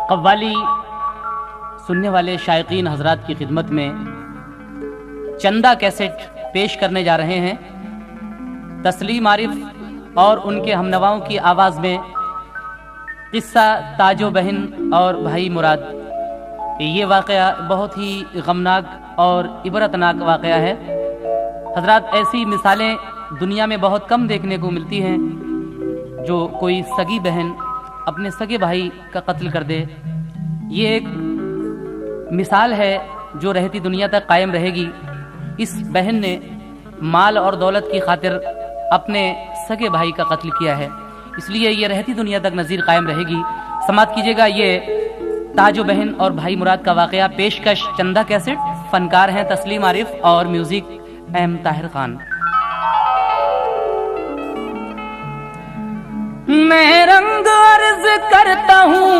कव्वाली सुनने वाले शायकीन हजरात की खिदमत में चंदा कैसेट पेश करने जा रहे हैं। तस्लीम आरिफ और उनके हमनवाओं की आवाज़ में किस्सा ताजो बहन और भाई मुराद। ये वाक़या बहुत ही गमनाक और इबरतनाक वाक़या है। हजरात, ऐसी मिसालें दुनिया में बहुत कम देखने को मिलती हैं जो कोई सगी बहन अपने सगे भाई का कत्ल कर दे। ये एक मिसाल है जो रहती दुनिया तक कायम रहेगी। इस बहन ने माल और दौलत की खातिर अपने सगे भाई का कत्ल किया है, इसलिए ये रहती दुनिया तक नज़ीर कायम रहेगी। समात कीजिएगा ये ताजो बहन और भाई मुराद का वाक़या। पेशकश चंदा कैसेट, फनकार हैं तस्लीम आरिफ और म्यूजिक एम ताहिर खान। मैं रंग अर्ज करता हूँ,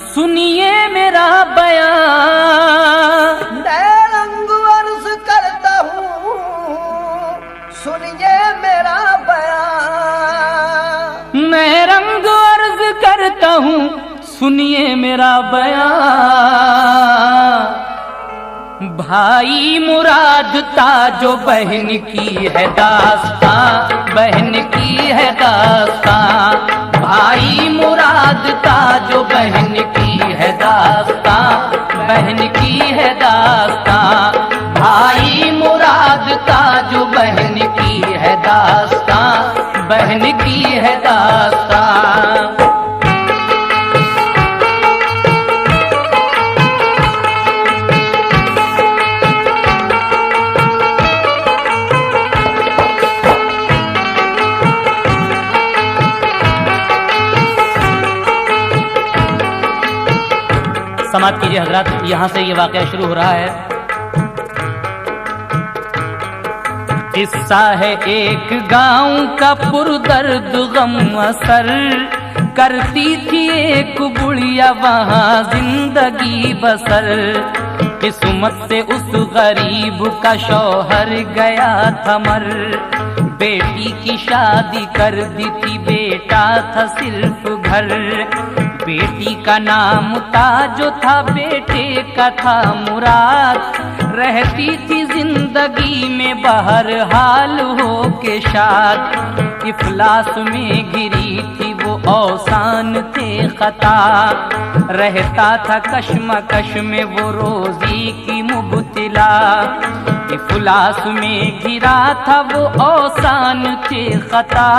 सुनिए मेरा बयान। मैं रंग अर्ज करता हूँ, सुनिए मेरा बयान। मैं रंग अर्ज करता हूँ, सुनिए मेरा बयान। भाई मुराद ताजो बहन की है दास्तां, बहन की है दास्तां। भाई मुराद ताजो बहन की है दास्तां, बहन की है दास्तां। भाई मुराद ताजो बहन की है दास्तां, बहन की है दास्तां। समात कीजिए हजरात, यहाँ से ये वाक़या शुरू हो रहा है। किस्सा है एक गांव का पुरदर्द गम असर। करती थी एक बुढ़िया वहाँ जिंदगी बसर। किस्मत से उस गरीब का शौहर गया था मर। बेटी की शादी कर दी थी, बेटा था सिर्फ घर। बेटी का नाम ताजो था, बेटे का था मुराद। रहती थी जिंदगी में बहरहाल हो के शाद। इफलास में गिरी थी वो औसान थे खता। रहता था कश्मकश में वो रोजी की मुबतला। इफलास में गिरा था वो औसान थे खता।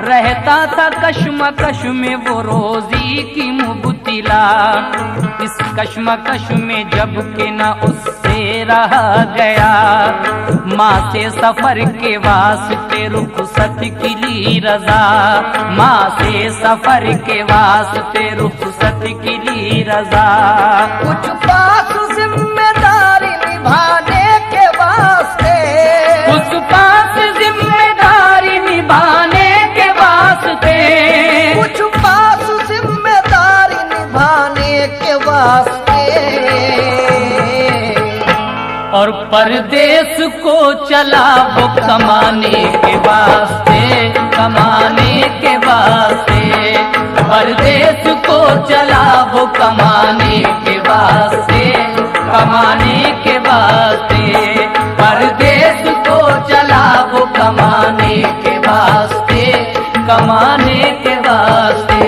रहता था कश्मकश में वो रोजी की मुबतला। इस कश्मकश में जब के न उससे रहा गया। माँ से सफर के वास्ते रुखसत की ली रजा। माँ से सफर के वास्ते रुखसत की ली रजा। कुछ पास जिम्मेदारी निभाने के वास्ते, कुछ पास जिम्मेदारी निभाने के वास्ते, कुछ पास जिम्मेदारी निभाने के वास्ते। और परदेश को चला वो कमाने के वास्ते, कमाने के वास्ते। परदेश को चला वो कमाने के वास्ते, कमाने के वास्ते। परदेश को चला वो कमाने के वास्ते, कमाने के वास्ते।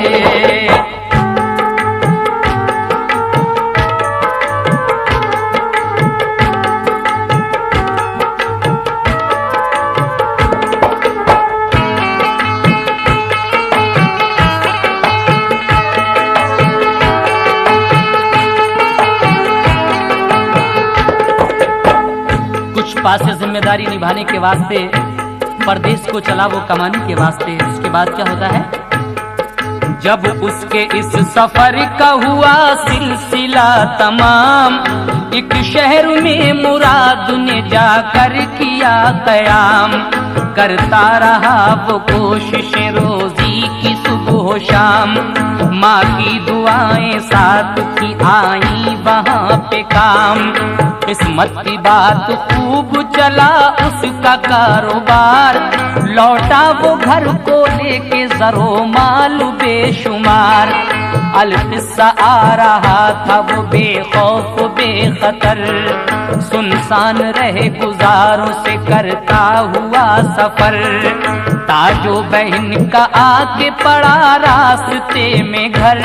पास से जिम्मेदारी निभाने के वास्ते परदेश को चला वो कमाने के वास्ते। उसके बाद क्या होता है? जब उसके इस सफर का हुआ सिलसिला तमाम। एक शहर में मुराद ने जाकर किया कयाम। करता रहा वो कोशिश रोजी की सुबह शाम। माँ की दुआ दुआएं साथ की आई वहां पे काम। किस्मत की बात खूब चला उसका कारोबार, लौटा वो घर को लेके जरो माल बेशुमार। अलकिस्सा आ रहा था वो बेखौफ बेखतर, सुनसान रहे गुजारों से करता हुआ सफर। ताजो बहन का आके पड़ा रास्ते में घर,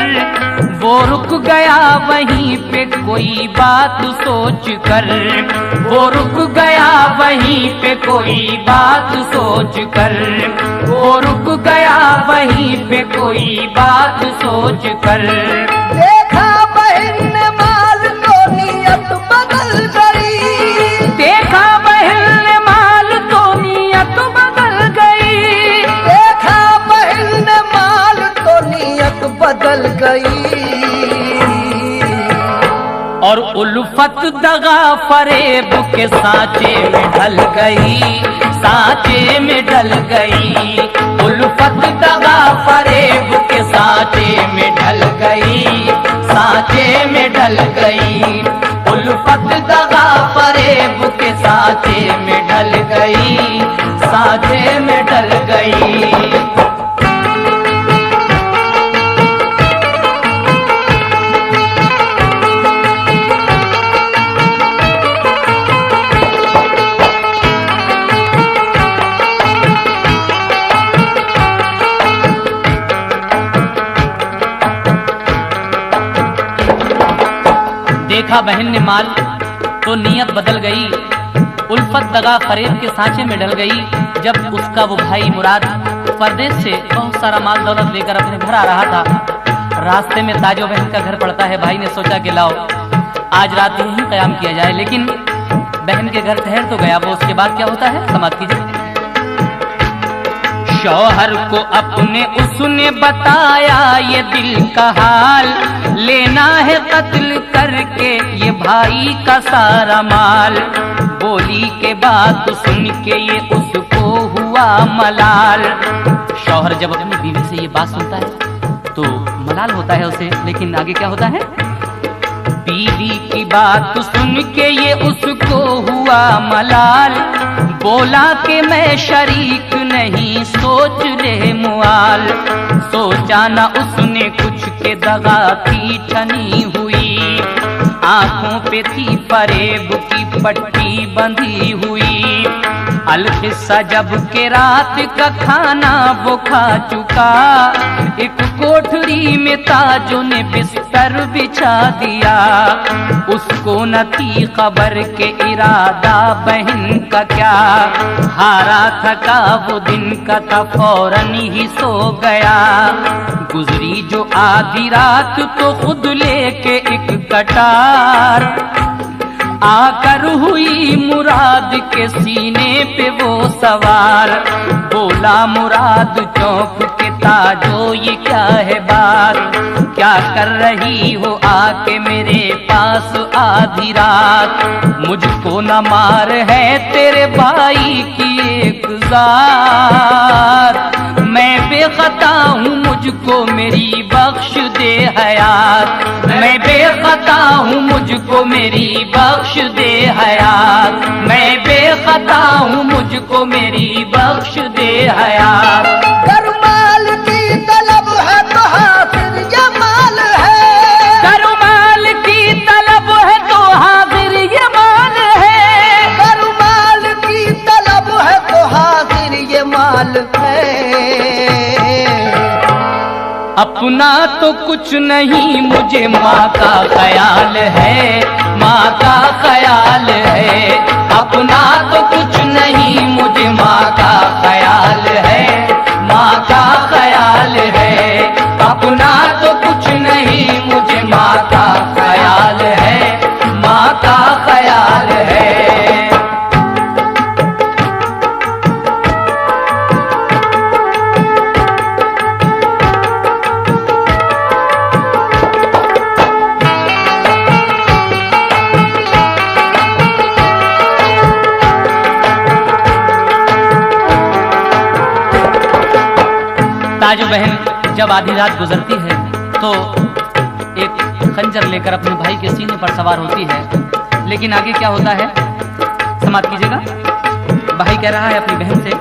वो रुक गया वहीं पे कोई बात सोच कर। वो रुक गया वहीं पे कोई बात सोच कर। वो रुक गया वहीं पे कोई बात सोच कर। देखा बहन ने माल तो नियत बदल गई। देखा बहन ने माल तो नियत बदल गई। देखा बहन ने माल तो नियत बदल गई। और उल्फत दगा फरेब के सांचे में ढल गई, सांचे में ढल गई। उल्फत दगा फरेब के सांचे में ढल गई, सांचे में ढल गई। उल्फत दगा फरेब के सांचे में ढल गई, सांचे में ढल गई। देखा बहन ने माल तो नीयत बदल गई, उल्फत दगा फरेब के सांचे में ढल गई। जब उसका वो भाई मुराद परदेश से बहुत सारा माल दौलत लेकर अपने घर आ रहा था, रास्ते में ताजो बहन का घर पड़ता है। भाई ने सोचा कि लाओ आज रात यहीं कयाम किया जाए, लेकिन बहन के घर ठहर तो गया वो। उसके बाद क्या होता है समाप्त कीजिए। शौहर को अपने उसने बताया ये दिल का हाल, लेना है कत्ल करके ये भाई का सारा माल। बोली के बात सुन के ये उसको हुआ मलाल। शौहर जब अपनी बीवी से ये बात सुनता है तो मलाल होता है उसे, लेकिन आगे क्या होता है। बीवी की बात सुन के ये उसको हुआ मलाल, बोला कि मैं शरीक नहीं सोच ले मुआल। सोचा ना उसने कुछ के दगा थी ठनी हुई, आंखों पे थी फरेब की पट्टी बंधी हुई। अलकिस्सा जब के रात का खाना वो खा चुका, एक कोठरी में ताजों ने बिस्तर बिछा दिया। उसको न थी खबर के इरादा बहन का क्या, हारा थका वो दिन का था फौरन ही सो गया। गुजरी जो आधी रात तो खुद लेके एक कटार, आकर हुई मुराद के सीने पे वो सवार। बोला मुराद चौंक के ताजो ये क्या है बात, क्या कर रही हो आके मेरे पास आधी रात। मुझको न मार है तेरे भाई की एक ज़ात, मैं बेखता हूँ मुझको मेरी बख्श दे हयात। मैं बेखता हूँ मुझको मेरी बख्श दे हयात। मैं बेखता हूँ मुझको मेरी बख्श दे हयात। करमाल की तलब है तो हाजिर ये माल है। करमाल की तलब है तो हाजिर ये माल है। करमाल की तलब है तो हाजिर ये माल है। अपना तो कुछ नहीं मुझे माँ का ख्याल है, माँ का ख्याल है। अपना तो कुछ नहीं मुझे माँ का ख्याल है, माँ का ख्याल है। अपना तो कुछ नहीं मुझे माँ का ख्याल है, माँ का ख्याल है। ताजो बहन जब आधी रात गुजरती है तो खंजर लेकर अपने भाई के सीने पर सवार होती है। लेकिन आगे क्या होता है समाप्त कीजिएगा। भाई कह रहा है अपनी बहन से,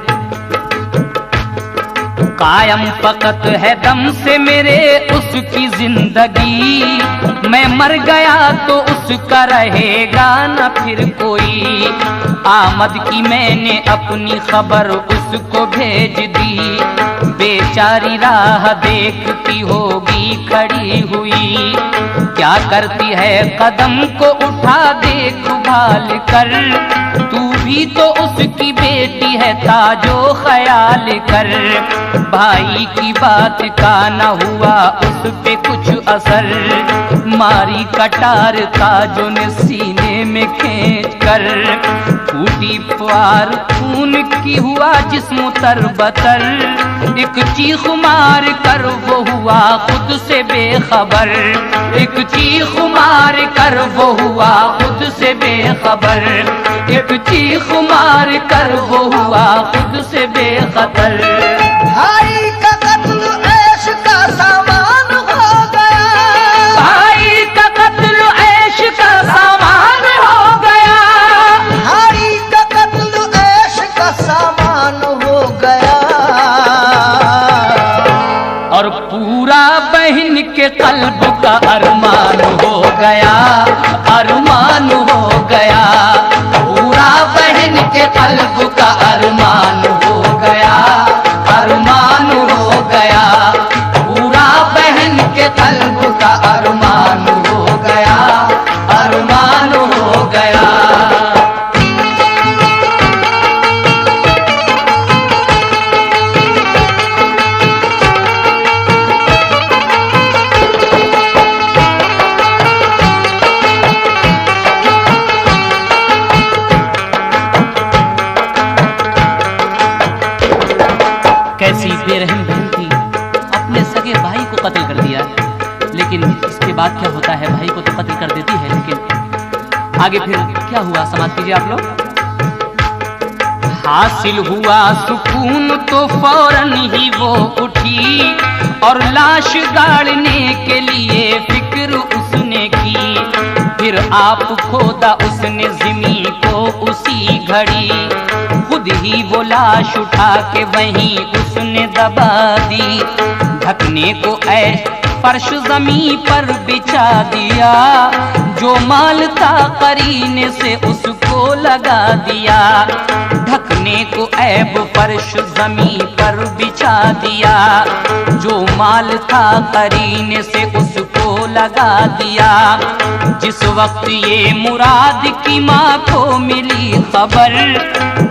कायम फकत है दम से मेरे उसकी जिंदगी, मैं मर गया तो उसका रहेगा न फिर कोई। आमद की मैंने अपनी खबर उसको भेज दी, बेचारी राह देखती होगी खड़ी हुई। क्या करती है कदम को उठा देखभाल कर, तू भी तो उसकी बेटी है ताजो ख्याल कर। भाई की बात का न हुआ उस पे कुछ असर, मारी कटार ताजो ने सीने में खींच कर। फूटी प्यार खून की हुआ जिस्म तरबतर, एक चीख मार कर वो हुआ खुद से बेखबर। एक चीख मार कर वो हुआ खुद से बेखबर, एक चीख मार कर वो हुआ खुद से बेखबर। भाई का कत्ल ऐश का सामान हो गया, भाई का कत्ल ऐश का सामान हो गया, भाई का कत्ल ऐश का सामान हो गया। और पूरा बहन के कल्ब का अरमान हो गया, अरमान हो गया। पूरा बहन के कल्ब का अरमान हो गया, अरमान हो गया। पूरा बहन के कल्ब का अरमान हो गया, अरमान हो गया। कैसी बेरहम बहन थी, अपने सगे भाई को कत्ल कर दिया। लेकिन इसके बाद क्या होता है, भाई को तो कत्ल कर देती है, लेकिन आगे फिर क्या हुआ समाप्त कीजिए आप लोग। हासिल हुआ सुकून तो फौरन ही वो उठी, और लाश गाड़ने के लिए फिक्र उसने की। फिर आप खोदा उसने ज़मीन को उसी घड़ी, खुद ही वो लाश उठा के वहीं उसने दबा दी। ढकने को ऐश फर्श जमीन पर बिछा दिया, जो माल था करीने से उसको लगा दिया। ढकने को ऐब फर्श जमीन पर बिछा दिया, जो माल था करीने से उसको लगा दिया। जिस वक्त ये मुराद की माँ को मिली खबर,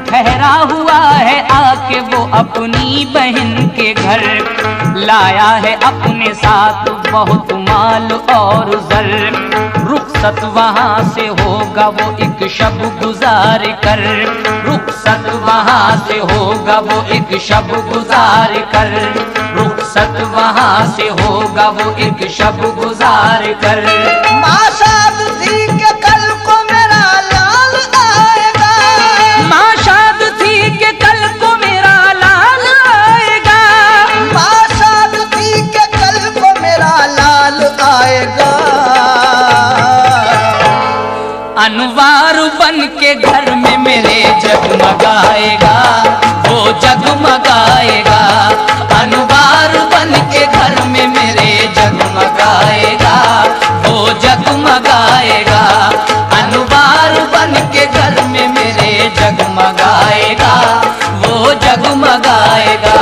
ठहरा हुआ है आके वो अपनी बहन के घर। लाया है अपने साथ बहुत माल और जर, रुखसत वहाँ से होगा वो एक शब गुजार कर। रुखसत वहाँ से होगा वो एक शब गुजार कर, रुखसत वहाँ से होगा वो एक शब गुजार कर। माँ शाद थी कि कल को मेरा लाल आएगा, माँ शाद थी कि कल को मेरा लाल आएगा, माँ शाद थी कि कल को मेरा लाल आएगा। अनवार बन के घर में मेरे जगमगाएगा, वो जगमगाएगा। अनवार बन के घर में मेरे जगमगाएगा, वो जगमगाएगा। अनवार बन के घर में मेरे जगमगाएगा, वो जगमगाएगा।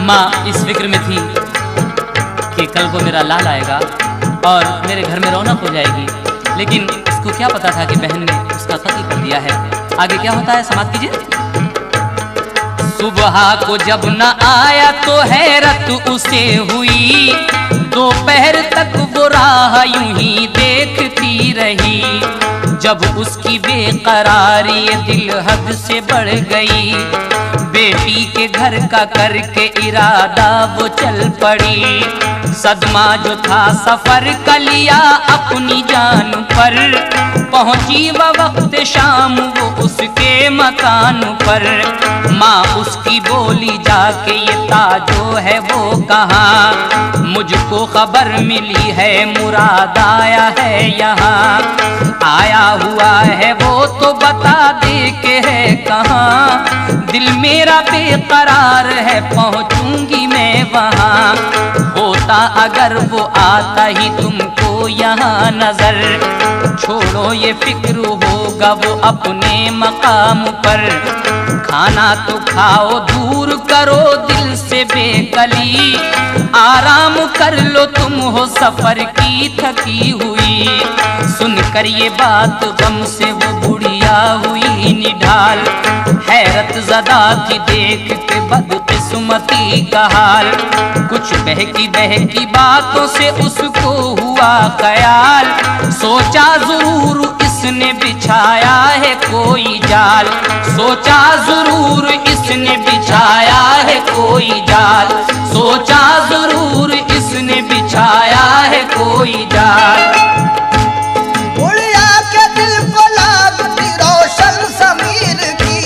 माँ इस फिक्र में थी कि कल को मेरा लाल आएगा और मेरे घर में रौनक हो जाएगी, लेकिन इसको क्या पता था कि बहन ने उसका कत्ल कर दिया है। आगे क्या होता है समाप्त कीजिए। सुबह को जब न आया तो हैरत उसे हुई, दोपहर तक वो राह यूं ही देखती रही। जब उसकी बेकरारी दिल हद से बढ़ गई, बेटी के के घर का करके इरादा वो चल पड़ी। सदमा जो था सफर का लिया अपनी जान पर, पहुंची वह वक्त शाम वो उसके मकान पर। माँ उसकी बोली जाके ये ताजो है वो कहाँ, मुझको खबर मिली है मुराद आया है यहाँ। आया हुआ है वो तो बता दे के है कहाँ, दिल मेरा बेकरार है पहुंचूंगी मैं वहाँ। होता अगर वो आता ही तुमको यहाँ नजर, छोड़ो ये फिक्र होगा वो अपने मकाम पर। खाना तो खाओ दूर करो दिल से बेकली, आराम कर लो तुम हो सफर की थकी हुई। सुनकर ये बात गम से वो बुढ़िया हुई निढाल, हैरत ज़दा थी देख के बदकिस्मती का हाल। कुछ बहकी बहकी बातों से उसको हुआ ख्याल, सोचा जरूर इसने बिछाया है कोई जाल। सोचा जरूर इसने बिछाया है कोई जाल, सोचा जरूर इसने बिछाया है कोई जाल। बुढ़िया के दिल को लागती रोशन ज़मीर की,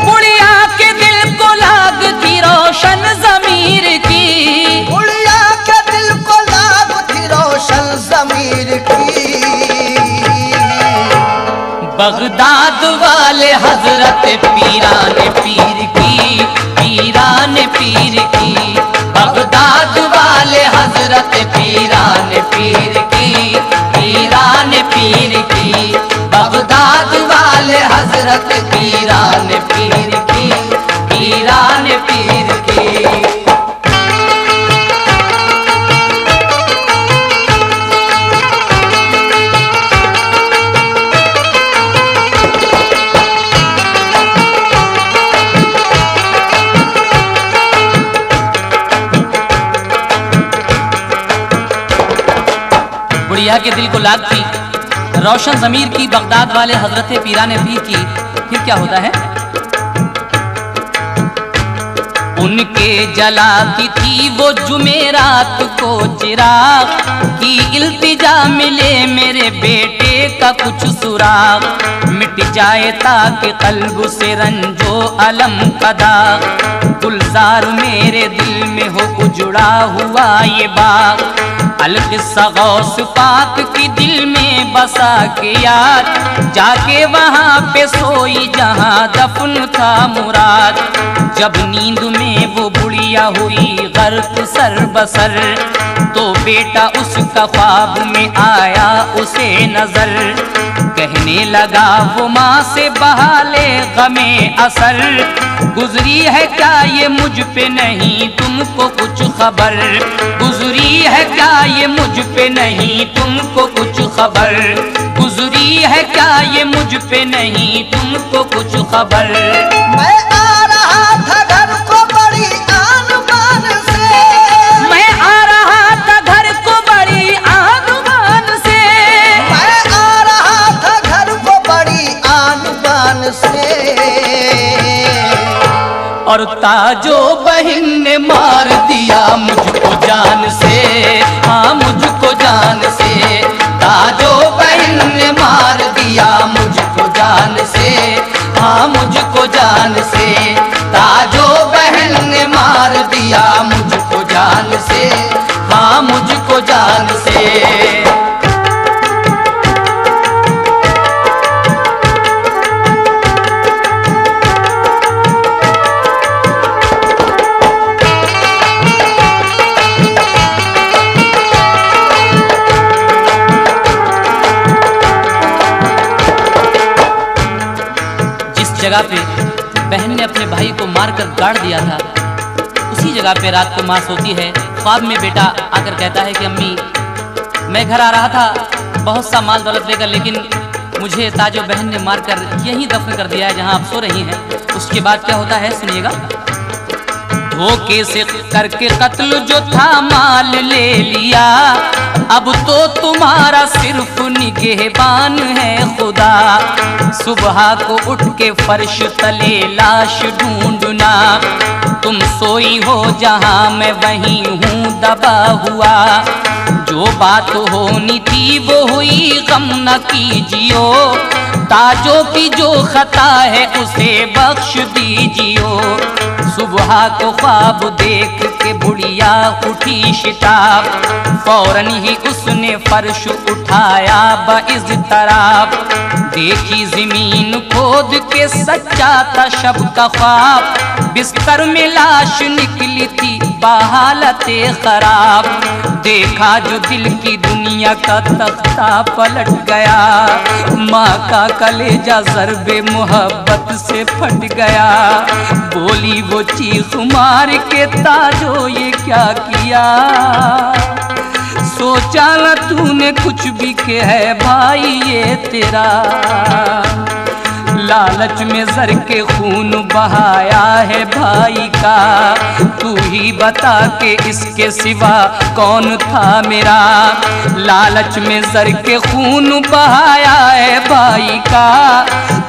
बुढ़िया के दिल को लागती रोशन ज़मीर की, बुढ़िया के दिल को लागती रोशन ज़मीर की। बगदाद वाले हजरत पीरान पीर की, पीरान पीर की। बगदाद वाले हजरत पीरान पीर की, पीरान पीर की। बगदाद वाले हजरत पीरान पीर की, पीरान पीर की। बुढ़िया के दिल को लाग थी रोशन ज़मीर की, बगदाद वाले हजरत पीरान पीर की। फिर क्या होता है? उनके जलाती थी वो जुमेरात को चिराग, की इल्तिजा मिले मेरे बेटे का कुछ सुराग। मिट जाए ताकि कल्ब से रंजो अलम का दाग, गुलजार मेरे दिल में हो उजड़ा हुआ ये बाग। अलकिस्सा गौस पाक की दिल में बसा के याद, जाके वहाँ पे सोई जहाँ दफन था मुराद। जब नींद में वो बुढ़िया हुई गर्क सर बसर, तो बेटा उसका ख्वाब में आया उसे नजर। कहने लगा वो माँ से बहाले गमे असर, गुजरी है क्या ये मुझ पे नहीं तुमको कुछ खबर, गुजरी है क्या ये मुझ पे नहीं तुमको कुछ खबर, गुजरी है क्या ये मुझ पे नहीं तुमको कुछ खबर। मैं आ रहा था घर को बड़ी आन बान से, मैं आ रहा था घर को बड़ी आन बान से, मैं आ रहा था घर को बड़ी आन बान से। और ताजो बहन ने मार दिया मुझको जान से, हाँ मुझको जान से। ताजो बहन ने मार दिया मुझको जान से, हाँ मुझको जान से। ताजो बहन ने मार दिया मुझको जान से, हाँ मुझको जान से। जगह पे बहन ने अपने भाई को मारकर गाड़ दिया था, उसी जगह पे रात को माँ सोती है। ख्वाब में बेटा आकर कहता है कि अम्मी मैं घर आ रहा था बहुत सा माल दौलत लेकर, लेकिन मुझे ताजो बहन ने मारकर यहीं दफन कर दिया है जहाँ आप सो रही हैं। उसके बाद क्या होता है सुनिएगा। धोखे से करके कत्ल जो था माल ले लिया, अब तो तुम्हारा सिर्फ निगहबान है खुदा। सुबह को उठ के फर्श तले लाश ढूंढना, तुम सोई हो जहां मैं वहीं हूँ दबा हुआ। जो बात होनी थी वो हुई, गम न कीजियो। ताजों की जो खता है उसे बख्श दीजियो। सुबह को ख्वाब देख के बुढ़िया उठी शिताब, फौरन ही उसने फर्श उठाया बइज़्तिराब। देखी जमीन खोद के सच्चा था शब का ख्वाब, बिस्तर में लाश निकली थी बहालते खराब। देखा जो दिल की दुनिया का तख्ता पलट गया, माँ का कलेजा ज़र्बे मोहब्बत से फट गया। बोली वो चीख मार के, ताजो ये क्या किया। सोचा न तूने कुछ भी के है भाई ये तेरा। लालच में ज़र के खून बहाया है भाई का। तू ही बता के इसके सिवा कौन था मेरा। लालच में ज़र के खून बहाया है भाई का।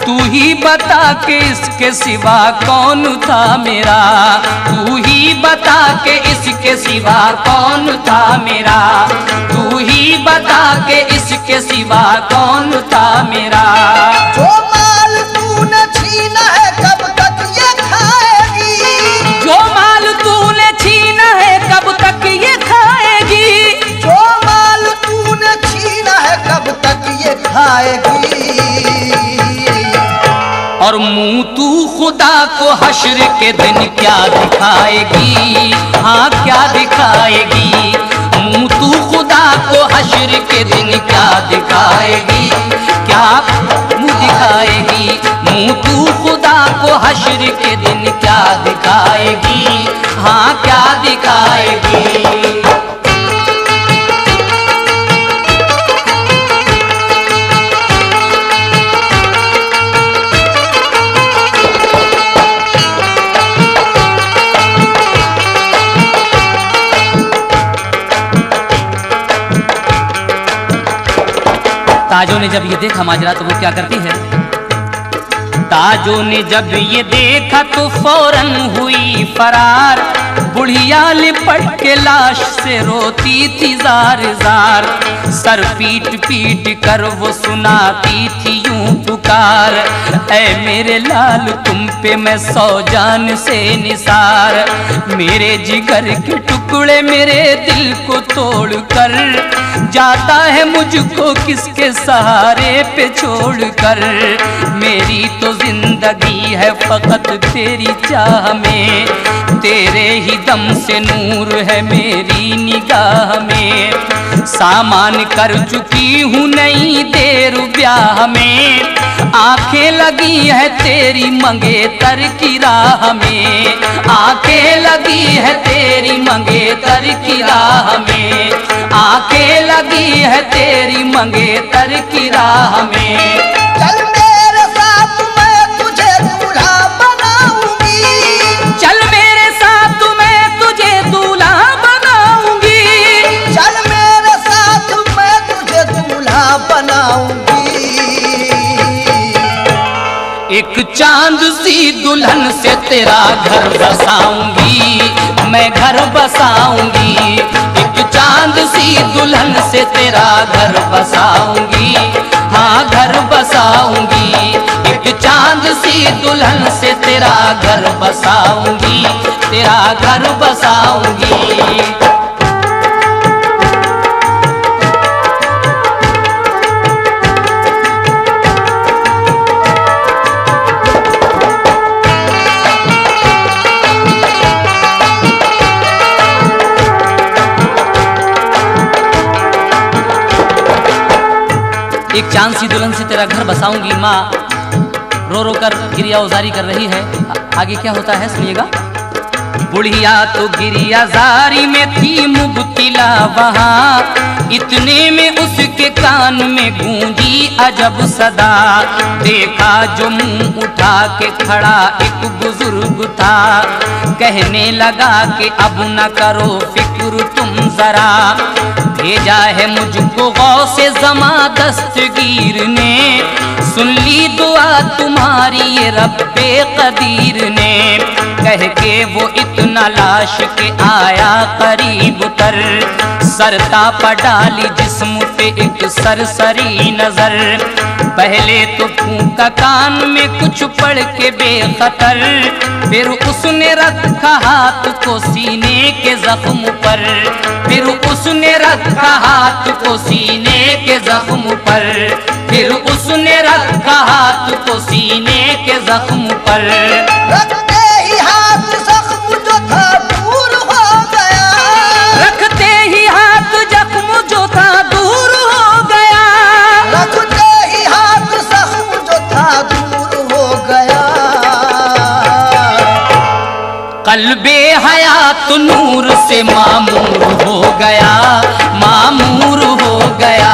तू ही बता के इसके सिवा कौन था मेरा। तू ही बता के इसके सिवा कौन था मेरा। तू ही बता के इसके सिवा कौन था मेरा। जो माल तूने छीना है कब तक ये खाएगी। जो माल तूने छीना है कब तक ये खाएगी। जो माल तूने छीना है कब तक ये खाएगी। और मुंह तू खुदा को हश्र के दिन क्या दिखाएगी। हाँ क्या दिखाएगी। मुंह तू खुदा को हश्र के दिन क्या दिखाएगी। क्या मुंह दिखाएगी। मुंह तू खुदा को हश्र के दिन क्या दिखाएगी। हाँ क्या दिखाएगी। ताजों ने जब ये देखा माजरा तो वो क्या करती है। ताजों ने जब ये देखा तो फौरन हुई फरार। बुढ़िया लिपट के लाश से रोती थी जार जार। सर पीट पीट कर वो सुनाती थी यूं पुकार। ऐ मेरे लाल तुम पे मैं 100 जान से निसार। मेरे जिगर के टुकड़े मेरे दिल को तोड़ कर जाता है मुझको किसके सहारे पे छोड़ कर। मेरी तो जिंदगी है फकत तेरी चाह में। तेरे ही दम से नूर है मेरी निगाह में। सामान कर चुकी हूँ नई देर ब्याह में। आंखें लगी है तेरी मंगेतर की राह में। आंखें लगी है तेरी मंगेतर की राह में। आंखें लगी है तेरी मंगेतर की राह में। चल मेरे साथ मैं तुझे दूल्हा बनाऊंगी। चल मेरे साथ मैं तुझे दूल्हा बनाऊंगी। चल मेरे साथ मैं तुझे दूल्हा बनाऊंगी। एक चांद सी दुल्हन से तेरा घर बसाऊंगी। मैं घर बसाऊंगी। एक चांद सी दुल्हन से तेरा घर बसाऊंगी। हाँ घर बसाऊंगी। एक चांद सी दुल्हन से तेरा घर बसाऊंगी। तेरा घर बसाऊंगी। एक चांद सी दुल्हन से तेरा घर बसाऊंगी। माँ रो रो कर गिरिया उजारी कर रही है। आगे क्या होता है सुनिएगा। बुढ़िया तो गिरिया जारी में थी मुब्तिला वहाँ। इतने में उसके कान में गूंजी अजब सदा। देखा जो मुंह उठा के खड़ा एक बुजुर्ग था। कहने लगा कि अब न करो फिक्र तुम जरा। भेजा है मुझको गौसे ज़मा दस्तगीर ने। सुन ली दुआ तुम्हारी ये रब्बे कदीर ने, कह के वो इतना लाश के आया करीब तर, सरता पर डाली जिस्म पे एक सरसरी नजर, पहले तो फूंका कान में कुछ पढ़ के बेखतर, फिर उसने रखा हाथ को सीने के जख्म पर, फिर उसने रखा हाथ को सीने के जख्म पर, फिर उसने रखा हाथ को सीने के जख्म पर। रखते ही हाथ जख्म जो था दूर हो गया, रखते ही हाथ जख्म जो था दूर हो गया, रखते ही हाथ जख्म जो था दूर हो गया। कल्बे हयात नूर से मामूर हो गया, मामूर हो गया,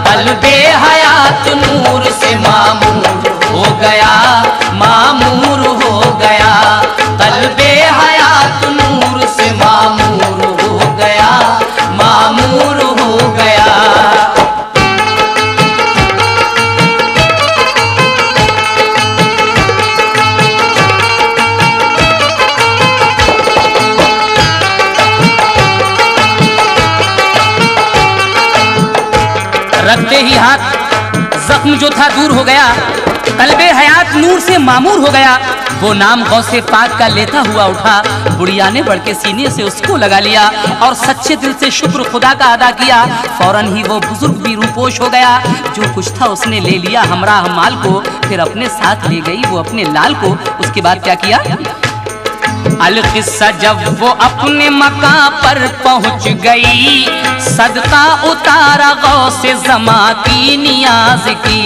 कल्बे हयात नूर से मामूर हो गया, मामूर हो गया, कल्बे हयात नूर से मामूर हो गया, मामूर हो गया। रखते ही हाथ जख्म जो था दूर हो गया, कल्बे हयात नूर से मामूर हो गया। वो नाम गौसे पाक का लेता हुआ उठा, बुढ़िया ने बढ़ के सीने से उसको लगा लिया और सच्चे दिल से शुक्र खुदा का अदा किया। फौरन ही वो बुजुर्ग भी रूपोश हो गया, जो कुछ था उसने ले लिया हमरा माल को, फिर अपने साथ ले गई वो अपने लाल को। उसके बाद क्या किया? अलकिस्सा जब वो अपने मकां पर पहुंच गई, सदका उतारा गौसे ज़मा की नियाज की,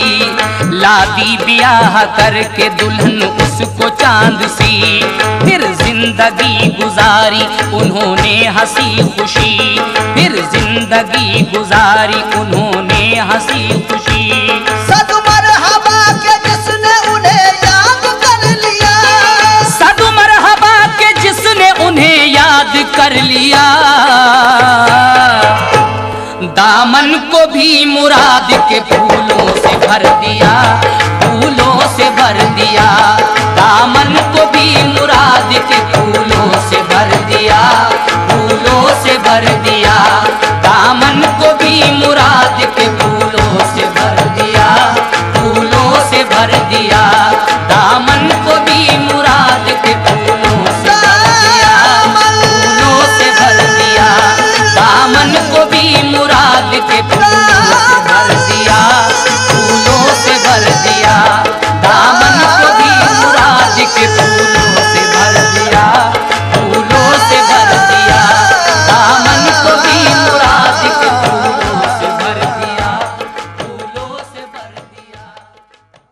लादी ब्याह करके दुल्हन उसको चांद सी, फिर जिंदगी गुजारी उन्होंने हंसी खुशी, फिर जिंदगी गुजारी उन्होंने हंसी खुशी। सद मरहबा के जिसने उन्हें याद कर लिया, सद मरहबा के जिसने उन्हें याद कर लिया, दामन को भी मुराद के फूलों से भर दिया, फूलों से भर दिया।